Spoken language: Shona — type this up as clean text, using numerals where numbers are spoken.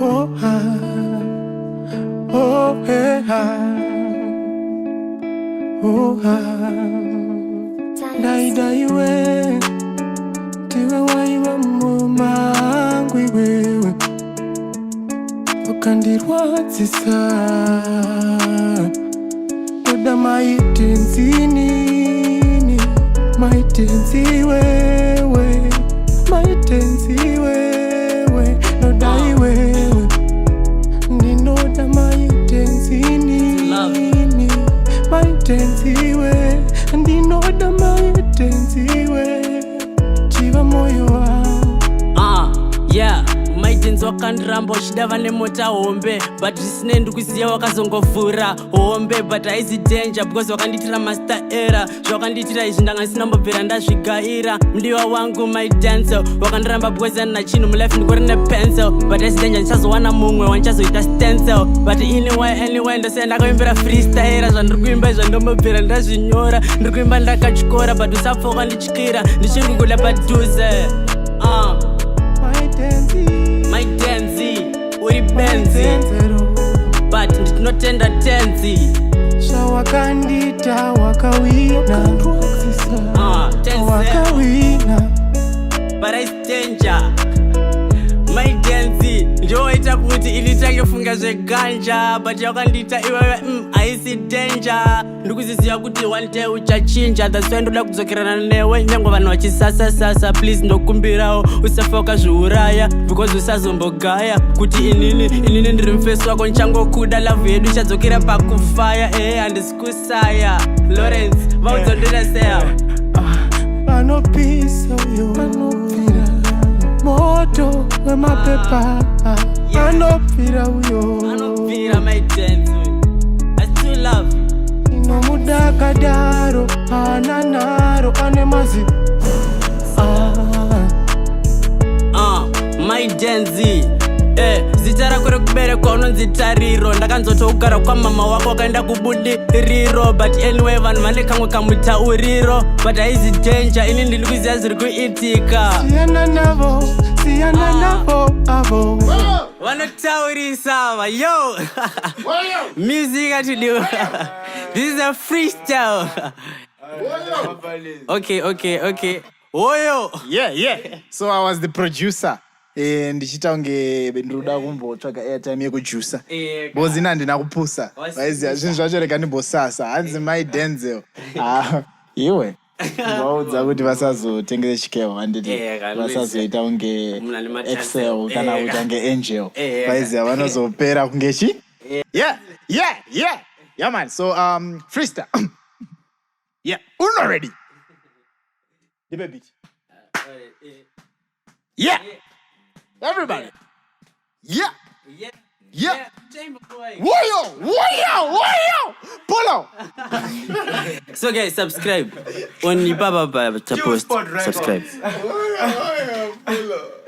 Oh, oh, hey, oh, dai we, tiwe waiwa mumangwi wewe, ukandirwadzisa, toda maitenzini, maitenzi wewe, maitenzi wewe, nodai wewe, ndinoda maitenzini, maitenzi wewe, ndinoda maitenzi wewe, chiva moyo wangu. Yeah, Mai Denzel wakandiramba uchidava nemota hombe, but zvisine ndikuziya wakazongovhura hombe, but haizi danger because wakanditira master era. Zvawakanditira izvi ndanga ndisinambobvera ndazvigaira. Mudiwa wangu Mai Denzel wakandiramba because andina chinhu mulife ndingori nepencil, but haizi danger ndichazowana mumwe wandichazoita stencil. But anyway ndosiya ndakaimbira freestyle. Zvandiri kuimba izvo ndombobvera ndazvinyora. Ndiri kuimba ndakatyora, but usapfa wakandityira ndichiri kukuda padhuze. Mai Denzel, uri benzi, but ndinotenda tenzi. Zvawakandita wakawina, wakawina, but I danger. Mai Denzel, ndoita kuti initange funga zveganja, but yakandita iwewe haisi danger. Ndikuziziya kuti one day uchachinja, that's why ndoda kudzokerana newe nyange vanhu vachisasa. Please ndokumbirawo usafa wakazviuraya, because usazombogaya kuti inini ndiri mufesi wako nchangokuda. Love yedu ichadzokera pakufaya, handisi kusaya. Lawrence vaudzondera seya vanopisa uyo, vanopfira moto wemapepa, vanopfira uyo, vanopfira Mai Denzel. I still love you. Inomudakadaro ananaro ane mazi. Mai Denzel, zita rako rekuberekwa unonzi Tariro. Ndakanzotogara kwamama wako wakaenda kubudiriro, but anyway vanhu vane kamwe kamutauriro, but haizi danger. Ini ndiri kuziya zviri kuitika. Siyana navo avo vanotaurisa va yo. Music atidiwa. This is a freestyle. Okay. Oyo. Yeah. So I was the producer. Ndichita unge ndinoda kumbotsvaga airtime yekujusa. Bozi ndina kupusa. Vaiziya zvinhu zvacho rega ndimbosasa. Hanzi Mai Denzel. Iwe. Vaudza kuti vasazotengese chikevo handiti vasazoita unge Excel kana kuita unge Angel. Vaiziya vanozopera kunge chi? Yeah, man. So freestyle. Yeah, uno ready. Dibe beat. Yeah. Everybody. Yeah. Warrior. Pull up. So guys, subscribe. Only Baba post. Subscribe. Warrior, pull up.